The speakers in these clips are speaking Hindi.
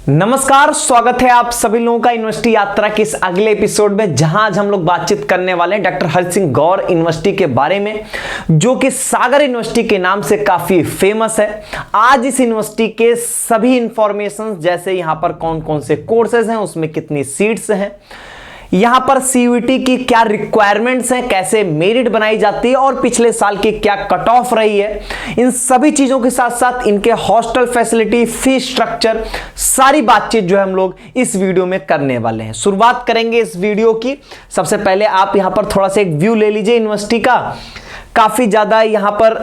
नमस्कार, स्वागत है आप सभी लोगों का यूनिवर्सिटी यात्रा के इस अगले एपिसोड में, जहां आज हम लोग बातचीत करने वाले हैं डॉक्टर हरि सिंह गौर यूनिवर्सिटी के बारे में, जो कि सागर यूनिवर्सिटी के नाम से काफी फेमस है। आज इस यूनिवर्सिटी के सभी इंफॉर्मेशन, जैसे यहां पर कौन कौन से कोर्सेज हैं, उसमें कितनी सीट्स हैं, यहां पर सीयूईटी की क्या रिक्वायरमेंट्स हैं, कैसे मेरिट बनाई जाती है और पिछले साल की क्या कट ऑफ रही है, इन सभी चीजों के साथ साथ इनके हॉस्टल फैसिलिटी, फीस स्ट्रक्चर, सारी बातचीत जो है हम लोग इस वीडियो में करने वाले हैं। शुरुआत करेंगे इस वीडियो की। सबसे पहले आप यहां पर थोड़ा सा एक व्यू ले लीजिए यूनिवर्सिटी का। काफी ज्यादा यहां पर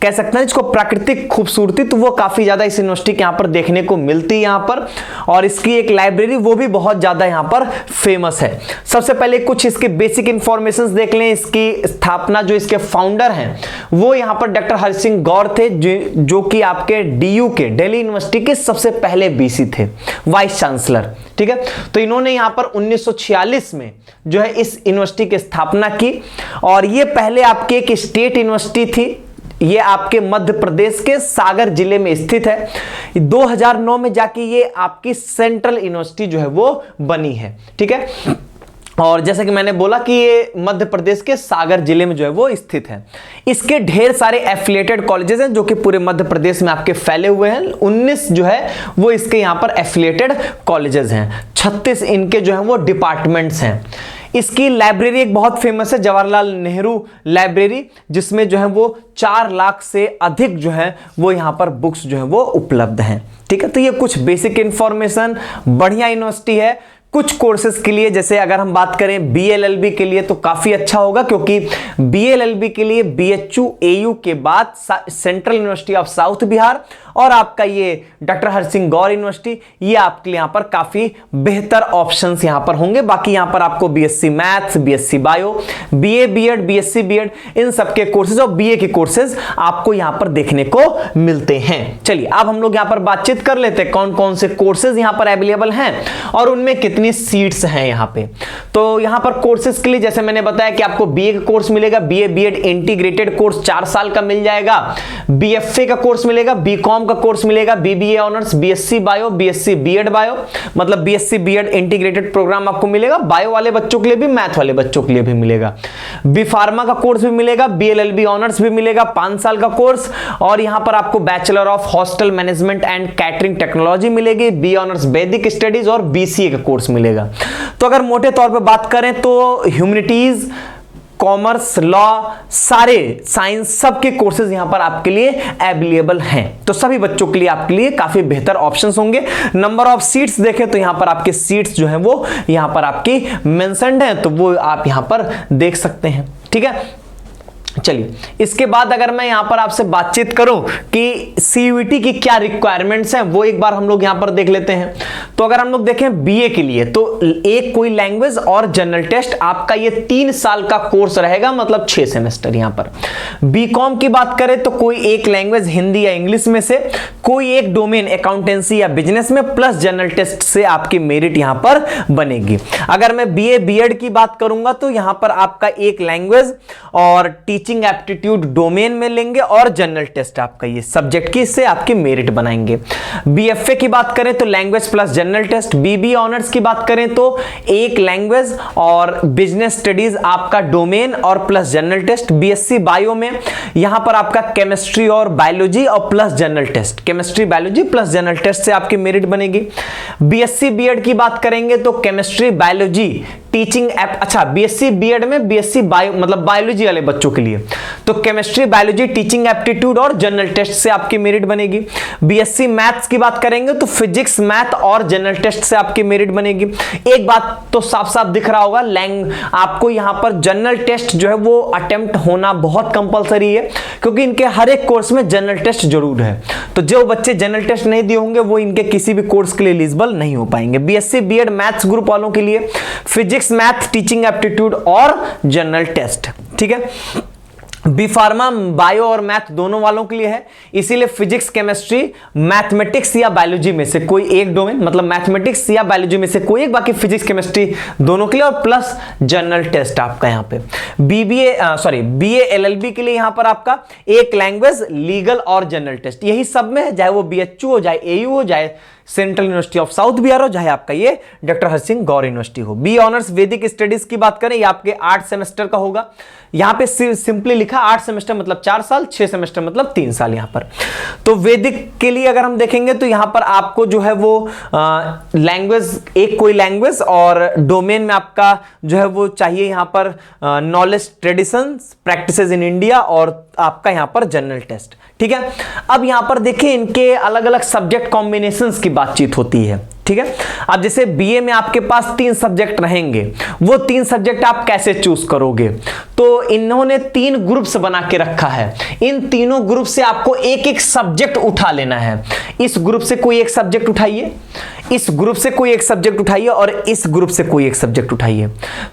कह सकते हैं इसको प्राकृतिक खूबसूरती, तो वो काफी ज्यादा इस यूनिवर्सिटी के यहां पर देखने को मिलती है यहां पर। और इसकी एक लाइब्रेरी, वो भी बहुत ज्यादा यहां पर फेमस है। सबसे पहले कुछ इसके बेसिक इंफॉर्मेशंस देख लें। इसकी स्थापना, जो इसके फाउंडर हैं, वो यहां पर डॉक्टर हरि सिंह गौर थे, जो कि आपके डीयू के, दिल्ली यूनिवर्सिटी के सबसे पहले बीसी थे, वाइस चांसलर। ठीक है, तो इन्होंने यहां पर 1946 में जो है इस यूनिवर्सिटी की स्थापना की। और ये पहले आपकी एक स्टेट यूनिवर्सिटी थी। ये आपके मध्य प्रदेश के सागर जिले में स्थित है। 2009 में जाके ये आपकी सेंट्रल यूनिवर्सिटी जो है वो बनी है। ठीक है, और जैसा कि मैंने बोला कि ये मध्य प्रदेश के सागर जिले में जो है वो स्थित है। इसके ढेर सारे एफिलिएटेड कॉलेजेस हैं, जो कि पूरे मध्य प्रदेश में आपके फैले हुए हैं। 19 जो है वो इसके यहां पर एफिलिएटेड कॉलेजेस हैं। 36 इनके जो है वो डिपार्टमेंट्स हैं। इसकी लाइब्रेरी एक बहुत फेमस है, जवाहरलाल नेहरू लाइब्रेरी, जिसमें जो है वो 4 लाख से अधिक जो है वो यहां पर बुक्स जो है वो उपलब्ध हैं। ठीक है, तो ये कुछ बेसिक इंफॉर्मेशन। बढ़िया यूनिवर्सिटी है। कुछ कोर्सेज के लिए, जैसे अगर हम बात करें बीएलएलबी के लिए, तो काफी अच्छा होगा, क्योंकि बीएलएलबी के लिए बीएचयू एयू के बाद central university of south Bihar और आपका ये डॉक्टर हरि सिंह गौर यूनिवर्सिटी, ये आपके लिए यहां पर काफी बेहतर ऑप्शंस यहां पर होंगे। बाकी यहां पर आपको BSc maths, BSc bio, BA BEd, BSc BEd, इन सबके कोर्सेज और बीए के कोर्सेज आपको यहां पर देखने को मिलते हैं। चलिए अब हम लोग यहां पर बातचीत कर लेते हैं कौन कौन से कोर्सेज यहां पर अवेलेबल हैं और उनमें कितनी सीट्स हैं यहां पे। तो यहां पर कोर्सेज के लिए, जैसे मैंने बताया कि आपको बीए का कोर्स मिलेगा, बीए बीएड इंटीग्रेटेड कोर्स 4 साल का मिल जाएगा, बीएफए का कोर्स मिलेगा, बीकॉम का कोर्स मिलेगा, BBA honours, BSc bio, BSc BEd bio, मतलब बीएससी बीएड इंटीग्रेटेड प्रोग्राम आपको मिलेगा। बायो वाले बच्चों के लिए भी, मैथ वाले बच्चों के लिए भी मिलेगा। बी फार्मा का कोर्स भी मिलेगा, बीएलएलबी ऑनर्स भी मिलेगा, 5 साल का कोर्स। और यहां पर आपको bachelor of hostel management and catering technology मिलेगी, बी ऑनर्स वैदिक स्टडीज और बीसीए का कोर्स मिलेगा। तो अगर मोटे तौर पे बात करें तो ह्यूमैनिटीज, कॉमर्स, लॉ, सारे साइंस, सबके कोर्सेज यहां पर आपके लिए अवेलेबल हैं। तो सभी बच्चों के लिए आपके लिए काफी बेहतर ऑप्शंस होंगे। नंबर ऑफ सीट्स देखें तो यहां पर आपके सीट्स जो है वो यहां पर आपकी मेंशन्ड है, तो वो आप यहां पर देख सकते हैं। ठीक है, चलिए इसके बाद अगर मैं यहां पर आपसे बातचीत करूं कि सीयूईटी की क्या रिक्वायरमेंट्स हैं, वो एक बार हम लोग यहां पर देख लेते हैं। तो अगर हम लोग देखें बीए के लिए, तो एक कोई लैंग्वेज और जनरल टेस्ट, आपका ये 3 साल का कोर्स रहेगा, मतलब 6 सेमेस्टर यहां पर। बीकॉम की बात करें तो कोई एक लैंग्वेज हिंदी या इंग्लिश में से, कोई एक डोमेन अकाउंटेंसी या बिजनेस में, प्लस जनरल टेस्ट से आपकी मेरिट यहां पर बनेगी। अगर मैं बीए बीएड की बात करूंगा तो यहां पर आपका एक लैंग्वेज और टीचिंग एप्टीट्यूड डोमेन में लेंगे और जनरल टेस्ट आपका ये सब्जेक्ट की, इससे आपकी मेरिट बनाएंगे। बीएफए की बात करें तो language plus general test. BB honours की बात करें तो एक लैंग्वेज और बिजनेस स्टडीज आपका डोमेन और plus general test. BSc bio में यहां पर आपका केमिस्ट्री और बायोलॉजी और plus general test, chemistry biology plus general test से आपकी मेरिट बनेगी। बीएससी बीएड की बात करेंगे तो chemistry biology teaching BSc BEd में बीएससी बायो, मतलब बायोलॉजी वाले बच्चों के लिए, तो केमिस्ट्री बायोलॉजी टीचिंग एप्टीट्यूड और जनरल टेस्ट से आपकी मेरिट बनेगी। बीएससी मैथ्स की बात करेंगे तो फिजिक्स, मैथ और जनरल टेस्ट से आपकी मेरिट बनेगी। एक बात तो साफ साफ दिख रहा होगा, आपको यहां पर जनरल टेस्ट जो है वो अटेम्प्ट होना बहुत कंपलसरी है, क्योंकि इनके हर एक कोर्स में जनरल टेस्ट जरूर है। तो जो बच्चे जनरल टेस्ट नहीं दिए होंगे वो इनके किसी भी कोर्स के लिए एलिजिबल नहीं हो पाएंगे। बीएससी बीएड मैथ्स ग्रुप वालों के लिए फिजिक्स, मैथ, टीचिंग एप्टीट्यूड और जनरल टेस्ट। ठीक है, बी फार्मा बायो और मैथ दोनों वालों के लिए है, इसीलिए फिजिक्स, केमिस्ट्री, मैथमेटिक्स या बायोलॉजी में से कोई एक डोमेन, मतलब मैथमेटिक्स या बायोलॉजी में से कोई एक, बाकी फिजिक्स केमिस्ट्री दोनों के लिए, और प्लस जनरल टेस्ट आपका यहाँ पे। बीए एलएलबी के लिए यहाँ पर आपका एक लैंग्वेज, लीगल और जनरल टेस्ट, यही सब में है, चाहे वो बीएचयू हो, चाहे एयू हो, चाहे central university of south Bihar हो, चाहे आपका ये डॉक्टर हरि सिंह गौर यूनिवर्सिटी हो। बी ऑनर्स वैदिक स्टडीज की बात करें, ये आपके 8 सेमेस्टर का होगा। यहां पे सिंपली लिखा 8 सेमेस्टर मतलब 4 साल, 6 सेमेस्टर मतलब 3 साल यहां पर। तो वैदिक के लिए अगर हम देखेंगे तो यहां पर आपको जो है वो लैंग्वेज, एक कोई लैंग्वेज और डोमेन में आपका जो है वो चाहिए यहां पर knowledge, traditions, practices in India और आपका यहां पर जनरल टेस्ट। ठीक है, अब यहां पर देखिए इनके अलग अलग सब्जेक्ट कॉम्बिनेशंस की बातचीत होती है। ठीक है, अब जैसे बीए में आपके पास 3 सब्जेक्ट रहेंगे, वो 3 सब्जेक्ट आप कैसे चूज करोगे? तो इन्होंने 3 ग्रुप्स बना के रखा है। इन तीनों ग्रुप से आपको एक एक सब्जेक्ट उठा लेना है। इस ग्रुप से कोई एक सब्जेक्ट उठाइए, इस ग्रुप से कोई एक सब्जेक्ट उठाइए और इस ग्रुप से कोई एक सब्जेक्ट उठाइए।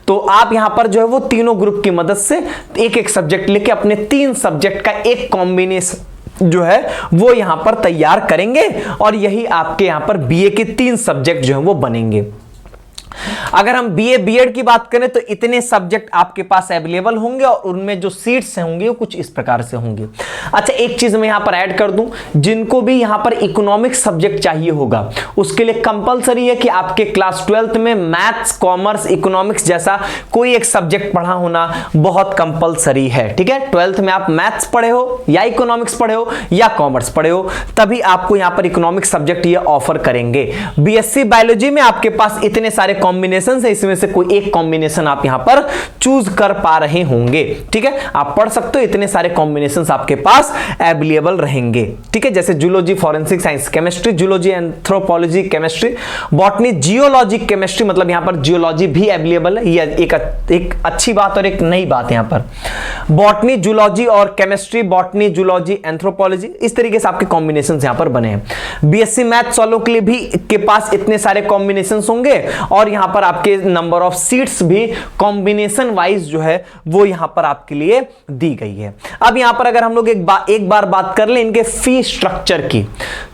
तो आप यहां पर जो है वो तीनों ग्रुप की मदद से एक एक सब्जेक्ट लेके अपने 3 सब्जेक्ट का एक कॉम्बिनेशन जो है वो यहां पर तैयार करेंगे और यही आपके यहां पर बीए के 3 सब्जेक्ट जो है वो बनेंगे। अगर हम बीए बीएड की बात करें तो इतने सब्जेक्ट आपके पास अवेलेबल होंगे और उनमें जो सीट्स होंगे वो कुछ इस प्रकार से होंगे। अच्छा, एक चीज मैं यहां पर ऐड कर दूं, जिनको भी यहां पर इकोनॉमिक्स सब्जेक्ट चाहिए होगा उसके लिए कंपलसरी है कि आपके क्लास 12th में मैथ्स, कॉमर्स, इकोनॉमिक्स जैसा कोई एक सब्जेक्ट पढ़ा होना बहुत कंपलसरी है। ठीक है, 12th में आप मैथ्स पढ़े हो या इकोनॉमिक्स पढ़े हो या कॉमर्स पढ़े हो, तभी आपको यहां पर इकोनॉमिक्स सब्जेक्ट ये ऑफर करेंगे। बीएससी बायोलॉजी में आपके पास इतने सारे कॉम्बिनेशन है, इसमें से कोई एक कॉम्बिनेशन आप यहां पर चूज कर पा रहे होंगे। ठीक है, आप पढ़ सकते हो, इतने सारे कॉम्बिनेशंस आपके पास अवेलेबल रहेंगे। ठीक है, जैसे zoology, forensic science, chemistry, zoology, anthropology, chemistry, botany, geology, chemistry, मतलब यहां पर जियोलॉजी भी अवेलेबल है। ये एक अच्छी बात और एक नई बात यहां पर। बॉटनी, जूलॉजी और केमिस्ट्री, बॉटनी, जूलॉजी, एंथ्रोपोलॉजी, इस तरीके से आपके कॉम्बिनेशन यहां पर बने हैं। बीएससी मैथ्स वालों के लिए भी के पास इतने सारे कॉम्बिनेशन होंगे और यहां पर आपके नंबर ऑफ सीट्स भी कॉम्बिनेशन वाइज जो है वो यहां पर आपके लिए दी गई है। अब यहां पर अगर हम लोग एक बार बात कर लें इनके फी स्ट्रक्चर की,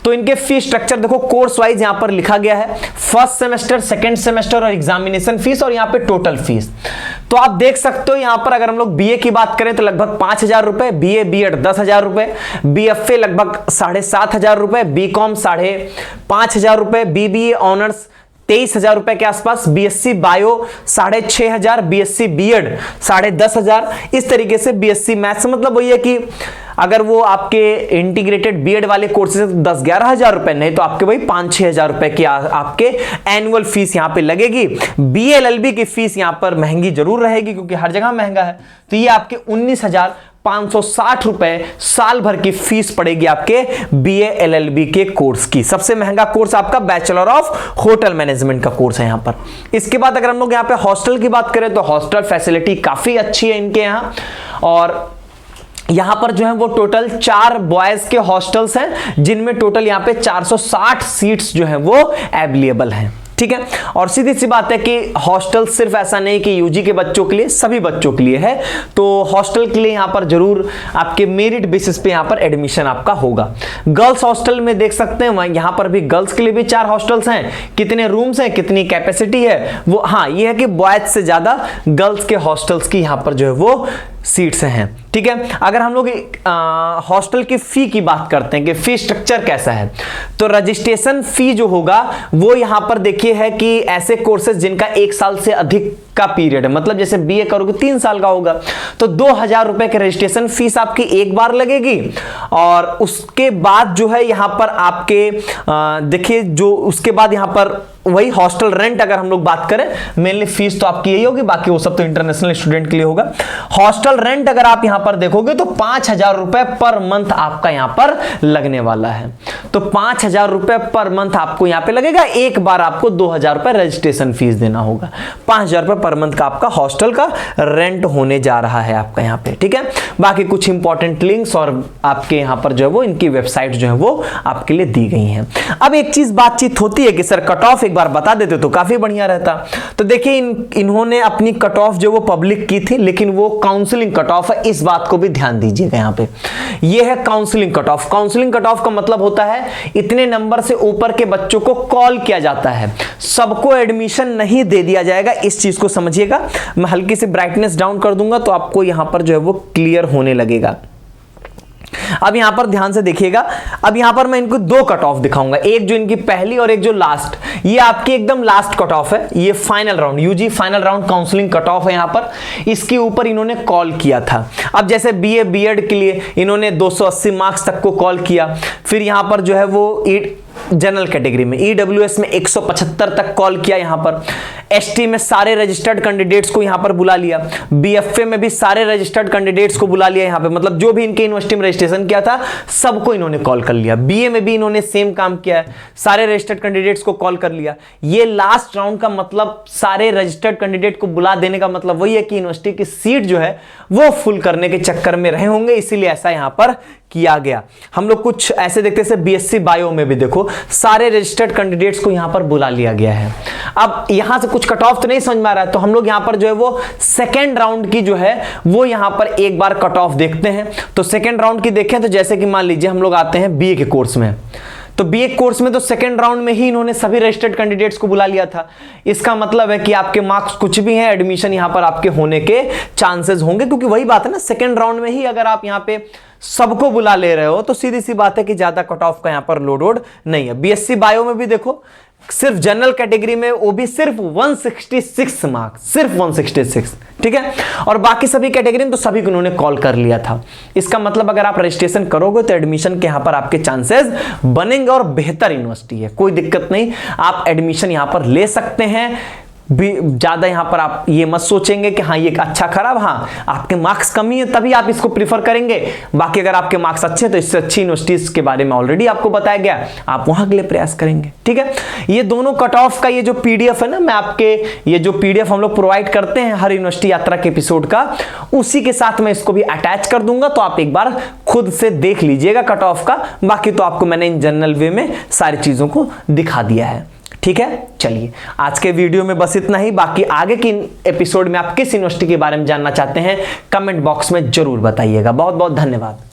तो इनके फी स्ट्रक्चर देखो कोर्स वाइज यहां पर लिखा गया है, फर्स्ट सेमेस्टर, सेकंड सेमेस्टर और एग्जामिनेशन फीस और यहां पे टोटल फीस। तो आप देख सकते हो यहां पर अगर हम लोग बीए की बात करें तो लगभग 5,000 रुपए, बीए बीएड 10,000 रुपए, बीएफए लगभग 7,500 रुपए, बीकॉम 5,500 रुपए, बीबीए ऑनर्स 23,000 रुपए के आसपास, बीएससी बायो 6,500, बीएससी बीएड 10,500। इस तरीके से बीएससी मैथ्स मतलब वही है कि अगर वो आपके इंटीग्रेटेड बीएड वाले कोर्सेज 10-11,000 रुपए, नहीं तो आपके भाई 5-6,000 रुपए की आपके एनुअल फीस यहां पे लगेगी। बीएलएलबी की फीस यहां पर महंगी जरूर रहेगी क्योंकि हर जगह महंगा है, तो ये आपके 19,560 रुपए साल भर की फीस पड़ेगी आपके बीए एलएलबी के कोर्स की। सबसे महंगा कोर्स आपका बैचलर ऑफ होटल मैनेजमेंट का कोर्स है यहां पर। इसके बाद अगर हम लोग यहां पे हॉस्टल की बात करें तो हॉस्टल फैसिलिटी काफी अच्छी है इनके यहां, और यहां पर जो है वो टोटल 4 बॉयज के हॉस्टल्स हैं जिनमें टोटल यहां पे 460 सीट्स जो है वो अवेलेबल हैं। ठीक है, और सीधी सी बात है कि हॉस्टल सिर्फ ऐसा नहीं कि यूजी के बच्चों के लिए, सभी बच्चों के लिए है। तो हॉस्टल के लिए यहां पर जरूर आपके मेरिट बेसिस पे यहां पर एडमिशन आपका होगा। गर्ल्स हॉस्टल में देख सकते हैं यहां पर भी गर्ल्स के लिए भी 4 हॉस्टल्स हैं। कितने रूम्स हैं, कितनी कैपेसिटी है वो, हाँ ये है कि बॉयज से ज्यादा गर्ल्स के हॉस्टल्स की यहां पर जो है वो सीट्स हैं। ठीक है, अगर हम लोग हॉस्टल की फी की बात करते हैं कि फी स्ट्रक्चर कैसा है, तो रजिस्ट्रेशन फी जो होगा वो यहां पर देखिए है कि ऐसे कोर्सेज जिनका 1 साल से अधिक का पीरियड है, मतलब जैसे बीए करोगे 3 साल का होगा तो 2,000 रुपए की रजिस्ट्रेशन फीस आपकी एक बार लगेगी। और उसके बाद जो है यहां पर आपके देखिए जो उसके बाद यहां पर वही हॉस्टल रेंट अगर हम लोग बात करें, मेनली फीस तो आपकी यही होगी, बाकी वो सब तो इंटरनेशनल स्टूडेंट के लिए होगा। हॉस्टल रेंट अगर आप यहां पर देखोगे तो 5,000 रुपए पर मंथ आपका यहां पर लगने वाला है। तो 5,000 रुपए पर मंथ आपको यहां पे लगेगा, एक बार आपको 2,000 रुपए रजिस्ट्रेशन फीस देना होगा। 5,000 रुपए पर मंथ का आपका हॉस्टल का रेंट होने जा रहा है आपका यहां पे। ठीक है, बाकी कुछ इंपॉर्टेंट लिंक्स और आपके यहां पर जो है वो इनकी वेबसाइट जो है वो आपके लिए दी गई हैं। अब एक चीज बातचीत होती है कि सर कट ऑफ एक बार बता देते तो काफी बढ़िया रहता। तो देखिए इन्होंने अपनी कट ऑफ जो वो पब्लिक की थी, लेकिन वो काउंसलिंग कट ऑफ है, इस बात को भी ध्यान दीजिएगा यहां पे। ये है counselling cut of. Counselling cut of का मतलब होता है इतने नंबर से ऊपर के बच्चों को कॉल किया जाता है, सबको एडमिशन नहीं दे दिया जाएगा, इस चीज को समझिएगा। मैं हल्की सी ब्राइटनेस डाउन कर दूंगा तो आपको यहां पर जो है वो क्लियर होने लगेगा। अब यहां पर ध्यान से देखिएगा, अब यहां पर मैं इनको दो कट ऑफ दिखाऊंगा, एक जो इनकी पहली और एक जो लास्ट, ये आपकी एकदम लास्ट कट ऑफ है, ये final round UG final round counselling cut off है। यहां पर इसके ऊपर इन्होंने कॉल किया था। अब जैसे बीए बीएड के लिए इन्होंने 280 मार्क्स तक को कॉल किया, फिर यहां पर जो है वो जनरल कैटेगरी में ईडब्ल्यूएस में 175 तक कॉल किया, यहां पर एसटी में सारे रजिस्टर्ड कैंडिडेट्स को यहां पर बुला लिया, बीएफए में भी सारे रजिस्टर्ड कैंडिडेट्स को बुला लिया यहां पे, मतलब जो भी इनके यूनिवर्सिटी में रजिस्ट्रेशन किया था सबको इन्होंने कॉल कर लिया। बीए में भी इन्होंने सेम काम किया है, सारे रजिस्टर्ड कैंडिडेट्स को कॉल कर लिया। ये लास्ट राउंड का मतलब सारे रजिस्टर्ड कैंडिडेट को बुला देने का मतलब वही है कि यूनिवर्सिटी की सीट जो है वो फुल करने के चक्कर में रहे होंगे, इसीलिए ऐसा यहां पर किया गया। हम लोग कुछ ऐसे देखते हैं, बीएससी बायो में भी देखो सारे रजिस्टर्ड कैंडिडेट्स को यहां पर बुला लिया गया है। अब यहां से कुछ कट ऑफ तो नहीं समझ में आ रहा है, तो हम लोग यहां पर जो है वो सेकेंड राउंड की जो है वो यहां पर एक बार कट ऑफ देखते हैं। तो सेकेंड राउंड की देखें तो जैसे कि मान लीजिए हम लोग आते हैं बीए के कोर्स में, तो बीए कोर्स में तो सेकंड राउंड में ही इन्होंने सभी रजिस्टर्ड कैंडिडेट्स को बुला लिया था। इसका मतलब है कि आपके मार्क्स कुछ भी हैं, एडमिशन यहां पर आपके होने के चांसेस होंगे, क्योंकि वही बात है ना, सेकंड राउंड में ही अगर आप यहां पे सबको बुला ले रहे हो तो सीधी सी बात है कि ज्यादा कट ऑफ का यहां पर लोड नहीं है। बीएससी बायो में भी देखो सिर्फ जनरल कैटेगरी में वो भी सिर्फ 166 मार्क्स, सिर्फ 166, ठीक है, और बाकी सभी कैटेगरी में तो सभी को उन्होंने कॉल कर लिया था। इसका मतलब अगर आप रजिस्ट्रेशन करोगे तो एडमिशन के यहां पर आपके चांसेस बनेंगे, और बेहतर यूनिवर्सिटी है, कोई दिक्कत नहीं, आप एडमिशन यहां पर ले सकते हैं। ज्यादा यहां पर आप ये मत सोचेंगे कि हाँ ये अच्छा खराब, हाँ आपके मार्क्स कमी है तभी आप इसको प्रीफर करेंगे, बाकी अगर आपके मार्क्स अच्छे हैं तो इससे अच्छी यूनिवर्सिटीज के बारे में ऑलरेडी आपको बताया गया, आप वहां के लिए प्रयास करेंगे, ठीक है। ये दोनों कट ऑफ का ये जो पीडीएफ है ना, मैं आपके ये जो पीडीएफ हम लोग प्रोवाइड करते हैं हर यूनिवर्सिटी यात्रा के एपिसोड का, उसी के साथ मैं इसको भी अटैच कर दूंगा, तो आप एक बार खुद से देख लीजिएगा कट ऑफ का। बाकी तो आपको मैंने इन जनरल वे में सारी चीजों को दिखा दिया है, ठीक है। चलिए आज के वीडियो में बस इतना ही, बाकी आगे की एपिसोड में आप किस यूनिवर्सिटी के बारे में जानना चाहते हैं कमेंट बॉक्स में जरूर बताइएगा। बहुत बहुत धन्यवाद।